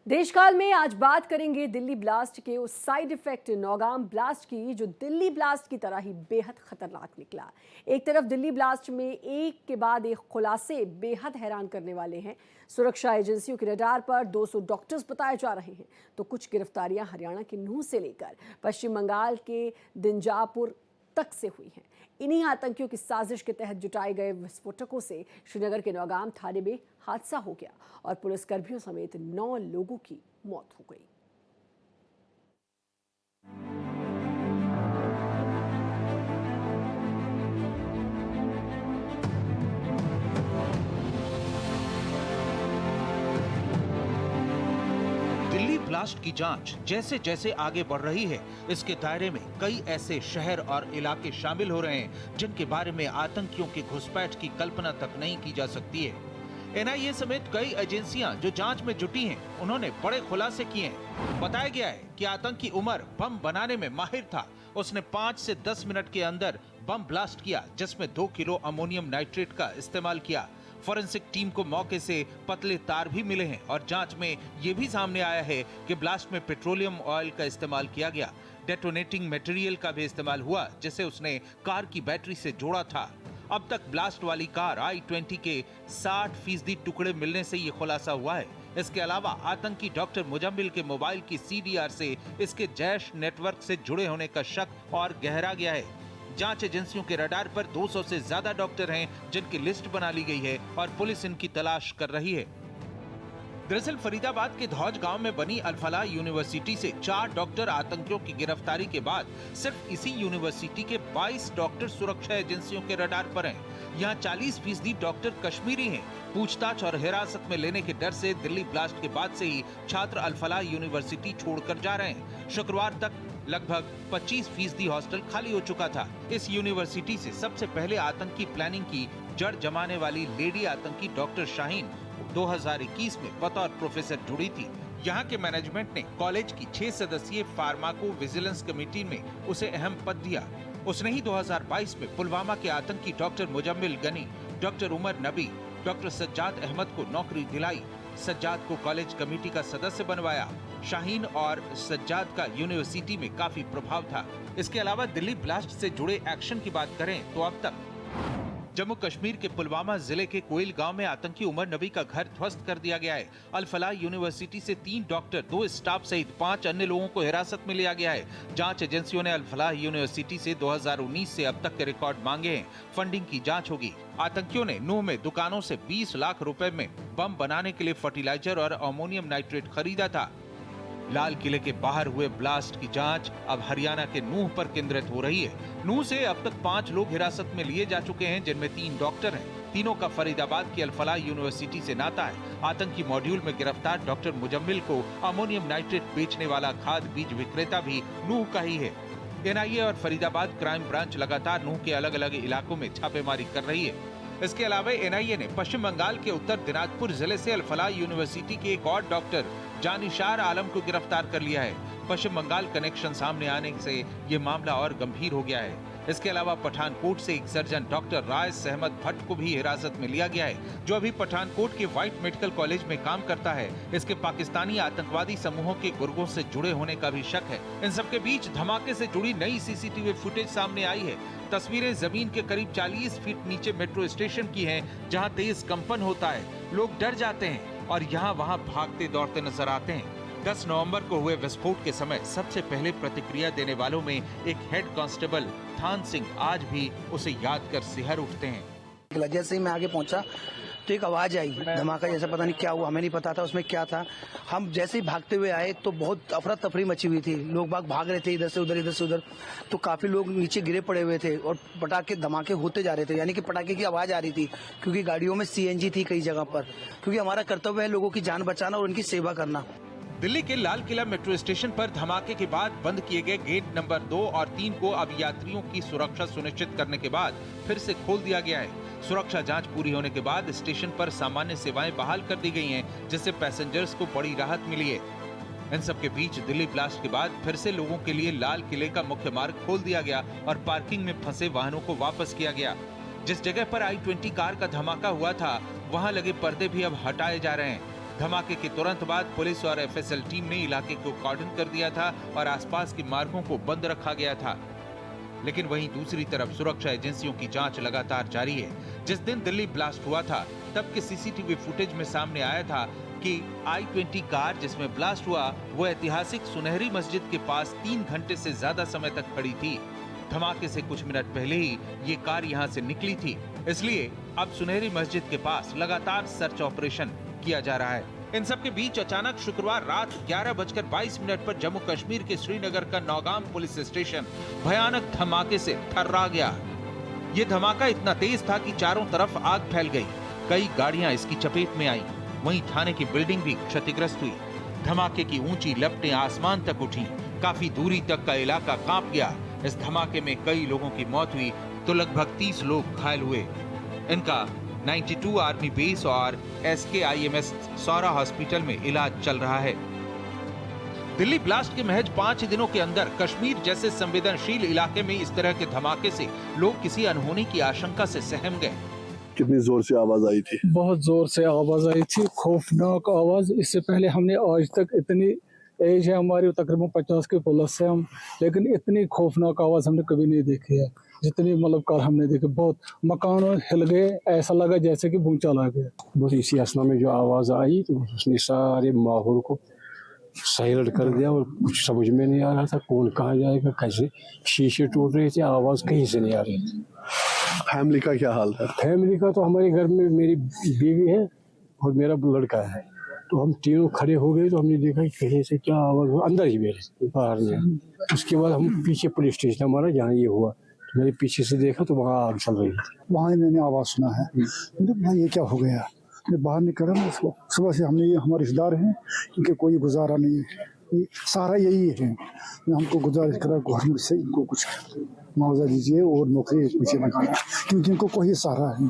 देशकाल में आज बात करेंगे दिल्ली ब्लास्ट के उस साइड इफेक्ट नौगाम ब्लास्ट की जो दिल्ली ब्लास्ट की तरह ही बेहद खतरनाक निकला। एक तरफ दिल्ली ब्लास्ट में एक के बाद एक खुलासे बेहद हैरान करने वाले हैं। सुरक्षा एजेंसियों के रडार पर 200 डॉक्टर्स बताए जा रहे हैं, तो कुछ गिरफ्तारियां हरियाणा के नूंह से लेकर पश्चिम बंगाल के दिंजापुर तक से हुई हैं। इन्हीं आतंकियों की साजिश के तहत जुटाए गए विस्फोटकों से श्रीनगर के नौगाम थाने में हादसा हो गया और पुलिसकर्मियों समेत 9 लोगों की मौत हो गई। दिल्ली ब्लास्ट की जांच जैसे जैसे आगे बढ़ रही है, इसके दायरे में कई ऐसे शहर और इलाके शामिल हो रहे हैं जिनके बारे में आतंकियों के घुसपैठ की कल्पना तक नहीं की जा सकती है। एनआईए समेत कई एजेंसियां जो जांच में जुटी हैं, उन्होंने बड़े खुलासे किए हैं। बताया गया है कि आतंकी उमर बम बनाने में माहिर था। उसने 5 से 10 मिनट के अंदर बम ब्लास्ट किया, जिसमें 2 किलो अमोनियम नाइट्रेट का इस्तेमाल किया। फॉरेंसिक टीम को मौके से पतले तार भी मिले हैं और जांच में ये भी सामने आया है कि ब्लास्ट में पेट्रोलियम ऑयल का इस्तेमाल किया गया। डेटोनेटिंग मटेरियल का भी इस्तेमाल हुआ, जिसे उसने कार की बैटरी से जोड़ा था। अब तक ब्लास्ट वाली कार i20 के 60% टुकड़े मिलने से ये खुलासा हुआ है। इसके अलावा आतंकी डॉक्टर मुजम्मिल के मोबाइल की CDR से इसके जैश नेटवर्क से जुड़े होने का शक और गहरा गया है। जांच एजेंसियों के रडार पर 200 से ज्यादा डॉक्टर हैं, जिनकी लिस्ट बना ली गई है और पुलिस इनकी तलाश कर रही है। दरअसल फरीदाबाद के धौज गांव में बनी अल-फलाह यूनिवर्सिटी से 4 डॉक्टर आतंकियों की गिरफ्तारी के बाद सिर्फ इसी यूनिवर्सिटी के 22 डॉक्टर सुरक्षा एजेंसियों के रडार पर हैं। यहाँ 40% डॉक्टर कश्मीरी हैं। पूछताछ और हिरासत में लेने के डर से दिल्ली ब्लास्ट के बाद से ही छात्र अल-फलाह यूनिवर्सिटी छोड़कर जा रहे हैं। शुक्रवार तक लगभग 25% हॉस्टल खाली हो चुका था। इस यूनिवर्सिटी से सबसे पहले आतंकी प्लानिंग की जड़ जमाने वाली लेडी आतंकी डॉक्टर शाहीन 2021 में बतौर प्रोफेसर जुड़ी थी। यहाँ के मैनेजमेंट ने कॉलेज की 6 सदस्यीय फार्माको विजिलेंस कमेटी में उसे अहम पद दिया। उसने ही 2022 में पुलवामा के आतंकी डॉक्टर मुजम्मिल गनी, डॉक्टर उमर नबी, डॉक्टर सज्जाद अहमद को नौकरी दिलाई। सज्जाद को कॉलेज कमेटी का सदस्य बनवाया। शाहीन और सज्जाद का यूनिवर्सिटी में काफी प्रभाव था। इसके अलावा दिल्ली ब्लास्ट से जुड़े एक्शन की बात करें तो अब तक जम्मू कश्मीर के पुलवामा जिले के कोयल गांव में आतंकी उमर नबी का घर ध्वस्त कर दिया गया है। अल-फलाह यूनिवर्सिटी से 3 डॉक्टर, 2 स्टाफ सहित 5 अन्य लोगों को हिरासत में लिया गया है। जांच एजेंसियों ने अल-फलाह यूनिवर्सिटी से 2019 से अब तक के रिकॉर्ड मांगे हैं। फंडिंग की जांच होगी। आतंकियों ने नूह में दुकानों से 20 लाख रुपए में बम बनाने के लिए फर्टिलाइजर और अमोनियम नाइट्रेट खरीदा था। लाल किले के बाहर हुए ब्लास्ट की जांच अब हरियाणा के नूह पर केंद्रित हो रही है। नूह से अब तक 5 लोग हिरासत में लिए जा चुके हैं, जिनमें 3 डॉक्टर हैं। तीनों का फरीदाबाद की अल-फलाह यूनिवर्सिटी से नाता है। आतंकी मॉड्यूल में गिरफ्तार डॉक्टर मुजम्मिल को अमोनियम नाइट्रेट बेचने वाला खाद बीज विक्रेता भी नूह का ही है। एनआईए और फरीदाबाद क्राइम ब्रांच लगातार नूह के अलग अलग इलाकों में छापेमारी कर रही है। इसके अलावा एनआईए ने पश्चिम बंगाल के उत्तर दिनाजपुर जिले से अल-फलाह यूनिवर्सिटी के एक और डॉक्टर जानिशार आलम को गिरफ्तार कर लिया है। पश्चिम बंगाल कनेक्शन सामने आने से ये मामला और गंभीर हो गया है। इसके अलावा पठानकोट से एक सर्जन डॉक्टर राय सहमद भट्ट को भी हिरासत में लिया गया है, जो अभी पठानकोट के व्हाइट मेडिकल कॉलेज में काम करता है। इसके पाकिस्तानी आतंकवादी समूहों के गुर्गों से जुड़े होने का भी शक है। इन सबके बीच धमाके से जुड़ी नई सीसीटीवी फुटेज सामने आई है। तस्वीरें जमीन के करीब 40 फीट नीचे मेट्रो स्टेशन की हैं, जहां तेज कंपन होता है। लोग डर जाते हैं और यहाँ वहाँ भागते दौड़ते नजर आते हैं। 10 नवंबर को हुए विस्फोट के समय सबसे पहले प्रतिक्रिया देने वालों में एक हेड कांस्टेबल थान सिंह आज भी उसे याद कर सिहर उठते हैं। जैसे ही मैं आगे पहुंचा तो एक आवाज आई धमाका जैसा, पता नहीं क्या हुआ, हमें नहीं पता था उसमें क्या था। हम जैसे ही भागते हुए आए तो बहुत अफरा तफरी मची हुई थी। लोग बाग भाग रहे थे इधर से उधर, इधर से उधर। तो काफी लोग नीचे गिरे पड़े हुए थे और पटाखे धमाके होते जा रहे थे, यानी कि पटाखे की आवाज आ रही थी, क्योंकि गाड़ियों में CNG थी कई जगह पर। क्योंकि हमारा कर्तव्य है लोगों की जान बचाना और उनकी सेवा करना। दिल्ली के लाल किला मेट्रो स्टेशन पर धमाके के बाद बंद किए गए गेट नंबर 2 और 3 को अब यात्रियों की सुरक्षा सुनिश्चित करने के बाद फिर से खोल दिया गया है। सुरक्षा जांच पूरी होने के बाद स्टेशन पर सामान्य सेवाएं बहाल कर दी गई हैं, जिससे पैसेंजर्स को बड़ी राहत मिली है। इन सब के बीच दिल्ली ब्लास्ट के बाद फिर से लोगों के लिए लाल किले का मुख्य मार्ग खोल दिया गया और पार्किंग में फंसे वाहनों को वापस किया गया। जिस जगह पर i20 कार का धमाका हुआ था, वहां लगे पर्दे भी अब हटाए जा रहे हैं। धमाके के तुरंत बाद पुलिस और एफएसएल टीम ने इलाके को कॉर्डन कर दिया था और आसपास के मार्गों को बंद रखा गया था। लेकिन वहीं दूसरी तरफ सुरक्षा एजेंसियों की जांच लगातार जारी है। जिस दिन दिल्ली ब्लास्ट हुआ था तब के सीसीटीवी फुटेज में सामने आया था कि I-20 कार जिसमें ब्लास्ट हुआ वो ऐतिहासिक सुनहरी मस्जिद के पास 3 घंटे से ज्यादा समय तक खड़ी थी। धमाके से कुछ मिनट पहले ही ये कार यहाँ से निकली थी, इसलिए अब सुनहरी मस्जिद के पास लगातार सर्च ऑपरेशन किया जा रहा है। इन सब के बीच अचानक शुक्रवार रात 11:22 पर जम्मू कश्मीर के श्रीनगर का नौगाम पुलिस स्टेशन भयानक धमाके से थर्रा गया। ये धमाका इतना तेज था कि चारों तरफ आग फैल गई। कई गाड़ियां इसकी चपेट में आईं। वहीं थाने की बिल्डिंग भी क्षतिग्रस्त हुई। धमाके की ऊंची लपटें आसमान तक उठी। काफी दूरी तक का इलाका कांप गया। इस धमाके में कई लोगों की मौत हुई तो लगभग 30 लोग घायल हुए। इनका 92 आर्मी बेस और SKIMS सौरा हॉस्पिटल में इलाज चल रहा है। दिल्ली ब्लास्ट के महज 5 दिनों के अंदर कश्मीर जैसे संवेदनशील इलाके में इस तरह के धमाके से लोग किसी अनहोनी की आशंका से सहम गए। कितनी जोर से आवाज आई थी? बहुत जोर से आवाज आई थी, खौफनाक आवाज। इससे पहले हमने आज तक इतनी एज है हमारी तकरीबन 50 के प्लस है हम, लेकिन इतनी खौफनाक आवाज हमने कभी नहीं देखी है जितनी मतलब कल हमने देखी। बहुत मकान हिल गए, ऐसा लगा जैसे कि भूचाल आ गया। बस इसी असना में जो आवाज आई तो उसने सारे माहौल को साइलेंट कर दिया और कुछ समझ में नहीं आ रहा था कौन कहाँ जाएगा, कैसे। शीशे टूट रहे थे, आवाज कहीं से नहीं आ रही थी। फैमिली का क्या हाल है? फैमिली का तो हमारे घर में मेरी बीवी है और मेरा लड़का है, तो हम तीनों खड़े हो गए तो हमने देखा कि कहीं से क्या आवाज हुआ, अंदर ही मेरे बाहर में। उसके बाद हम पीछे पुलिस स्टेशन हमारा जहाँ ये हुआ, तो मैंने पीछे से देखा तो वहाँ आग चल रही थी। वहाँ मैंने आवाज सुना है, भाई ये क्या हो गया। मैं बाहर निकला ना, सुबह से हमने ये हमारे रिश्तेदार हैं, इनके कोई गुजारा नहीं है, सारा यही है। मैं हमको गुजारिश करा गवर्नमेंट से इनको कुछ मुआवजा दीजिए और नौकरी पीछे लगाना, क्योंकि इनको कोई सहारा है।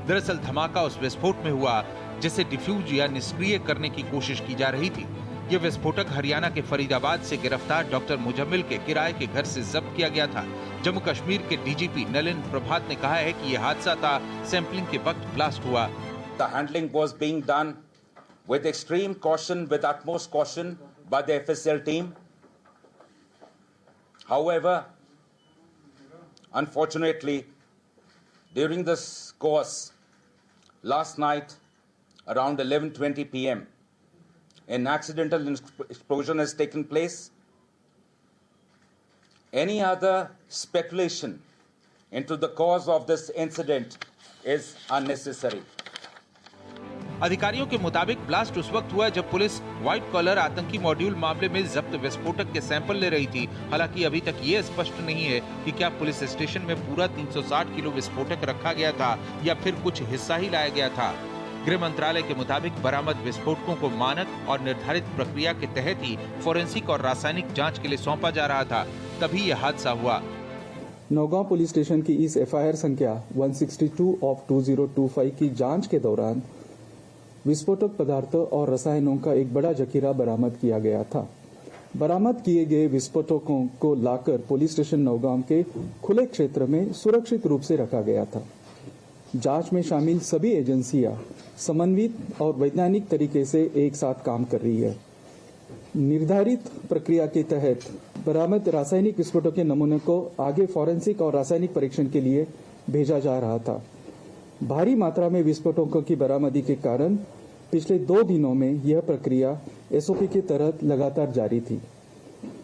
दरअसल धमाका उस विस्फोट में हुआ जिसे डिफ्यूज या निष्क्रिय करने की कोशिश की जा रही थी। ये विस्फोटक हरियाणा के फरीदाबाद से गिरफ्तार डॉक्टर मुजम्मिल के किराए के घर से जब्त किया गया था। जम्मू कश्मीर के डीजीपी नलिन प्रभात ने कहा है कि यह हादसा था सैंपलिंग के वक्त ब्लास्ट हुआ। The handling was being done with extreme caution, with utmost caution by the FSL team. However, unfortunately, during this course, last night around 11:20 p.m., an accidental explosion has taken place. Any other speculation into the cause of this incident is unnecessary. अधिकारियों के मुताबिक blast उस वक्त हुआ जब police white collar आतंकी module मामले में जब्त विस्फोटक के सैंपल ले रही थी। हालांकि अभी तक ये स्पष्ट नहीं है कि क्या पुलिस स्टेशन में पूरा 360 किलो विस्फोटक रखा गया था या फिर कुछ हिस्सा ही लाया गया था। गृह मंत्रालय के मुताबिक बरामद विस्फोटकों को मानक और निर्धारित प्रक्रिया के तहत ही फोरेंसिक और रासायनिक जाँच के लिए सौंपा जा रहा था, तभी यह हादसा हुआ। नौगांव पुलिस स्टेशन की इस FIR संख्या 162/2025 की जांच के दौरान विस्फोटक पदार्थों और रसायनों का एक बड़ा जखीरा बरामद किया गया था। बरामद किए गए विस्फोटकों को लाकर पुलिस स्टेशन नौगांव के खुले क्षेत्र में सुरक्षित रूप से रखा गया था। जांच में शामिल सभी एजेंसियां समन्वित और वैज्ञानिक तरीके से एक साथ काम कर रही है। निर्धारित प्रक्रिया के तहत बरामद रासायनिक विस्फोटकों के नमूने को आगे फॉरेंसिक और रासायनिक परीक्षण के लिए भेजा जा रहा था। भारी मात्रा में विस्फोटकों की बरामदी के कारण पिछले 2 दिनों में यह प्रक्रिया SOP के तहत लगातार जारी थी।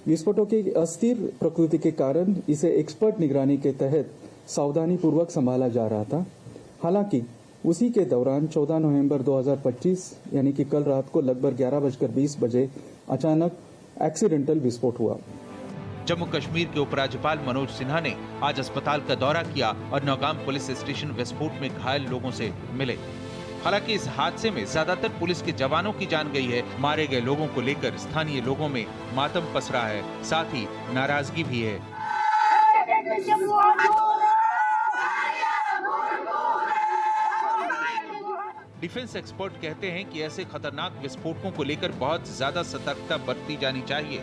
विस्फोटों की अस्थिर प्रकृति के कारण इसे एक्सपर्ट निगरानी के तहत सावधानी पूर्वक संभाला जा रहा था। हालांकि उसी के दौरान 14 नवंबर 2025 यानी कि कल रात को लगभग 11:20 बजे अचानक एक्सीडेंटल विस्फोट हुआ। जम्मू कश्मीर के उपराज्यपाल मनोज सिन्हा ने आज अस्पताल का दौरा किया और नौगाम पुलिस स्टेशन विस्फोट में घायल लोगों से मिले। हालांकि इस हादसे में ज्यादातर पुलिस के जवानों की जान गई है। मारे गए लोगों को लेकर स्थानीय लोगों में मातम पसरा है, साथ ही नाराजगी भी है। डिफेंस एक्सपर्ट कहते हैं कि ऐसे खतरनाक विस्फोटकों को लेकर बहुत ज्यादा सतर्कता बरती जानी चाहिए।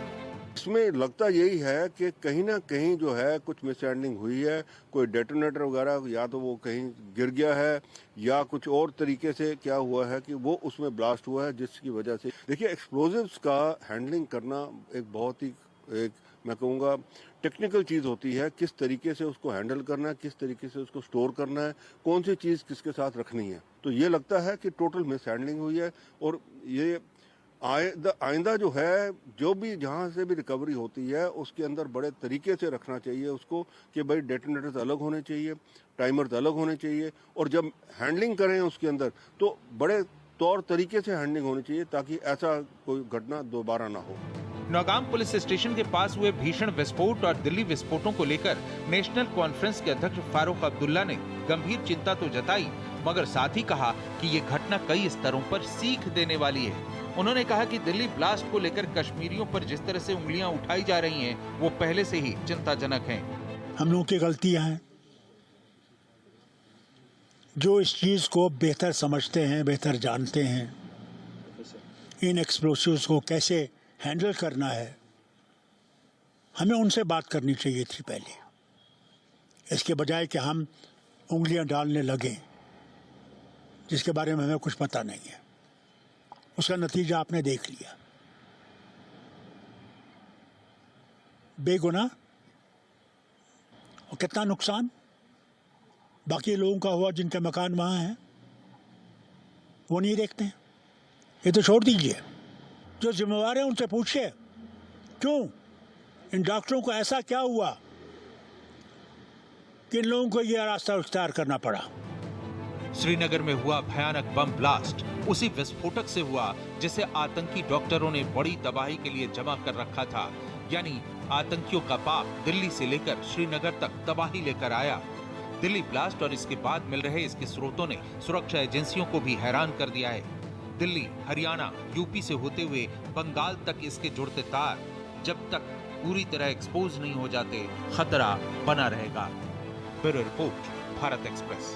इसमें लगता यही है कि कहीं ना कहीं जो है कुछ मिसहैंडलिंग हुई है, कोई डेटोनेटर वगैरह या तो वो कहीं गिर गया है या कुछ और तरीके से क्या हुआ है कि वो उसमें ब्लास्ट हुआ है, जिसकी वजह से देखिए एक्सप्लोजिव्स का हैंडलिंग करना एक बहुत ही मैं कहूँगा टेक्निकल चीज़ होती है। किस तरीके से उसको हैंडल करना है, किस तरीके से उसको स्टोर करना है, कौन सी चीज़ किसके साथ रखनी है। तो ये लगता है कि टोटल मिसहैंडलिंग हुई है और ये आइंदा जो है जो भी जहाँ से भी रिकवरी होती है उसके अंदर बड़े तरीके से रखना चाहिए उसको कि भाई डेटोनेटर्स अलग होने चाहिए, टाइमर्स अलग होने चाहिए और जब हैंडलिंग करें उसके अंदर तो बड़े तौर तरीके से हैंडलिंग होनी चाहिए ताकि ऐसा कोई घटना दोबारा ना हो। नौगाम पुलिस स्टेशन के पास हुए भीषण विस्फोट और दिल्ली विस्फोटों को लेकर नेशनल कॉन्फ्रेंस के अध्यक्ष फारूक अब्दुल्ला ने गंभीर चिंता तो जताई, मगर साथ ही कहा कि ये घटना कई स्तरों पर सीख देने वाली है। उन्होंने कहा कि दिल्ली ब्लास्ट को लेकर कश्मीरियों पर जिस तरह से उंगलियां उठाई जा रही हैं, वो पहले से ही चिंताजनक हैं। हम लोगों की गलतियां हैं, जो इस चीज को बेहतर समझते हैं, बेहतर जानते हैं, इन एक्सप्लोसिव्स को कैसे हैंडल करना है, हमें उनसे बात करनी चाहिए थी पहले, इसके बजाय कि हम उंगलियां डालने लगे जिसके बारे में हमें कुछ पता नहीं है। उसका नतीजा आपने देख लिया, बेगुनाह और कितना नुकसान बाकी लोगों का हुआ जिनके मकान वहाँ हैं, वो नहीं देखते हैं। ये तो छोड़ दीजिए, जो जिम्मेवार हैं उनसे पूछिए क्यों इन डॉक्टरों को ऐसा क्या हुआ कि इन लोगों को यह रास्ता इख्तियार करना पड़ा। श्रीनगर में हुआ भयानक बम ब्लास्ट उसी विस्फोटक से हुआ जिसे आतंकी डॉक्टरों ने बड़ी तबाही के लिए जमा कर रखा था। यानी आतंकियों का पाप दिल्ली से लेकर श्रीनगर तक तबाही लेकर आया। दिल्ली ब्लास्ट और इसके बाद मिल रहे इसके स्रोतों ने सुरक्षा एजेंसियों को भी हैरान कर दिया है। दिल्ली, हरियाणा, यूपी से होते हुए बंगाल तक इसके जुड़ते तार जब तक पूरी तरह एक्सपोज नहीं हो जाते, खतरा बना रहेगा। Bureau report, Bharat express.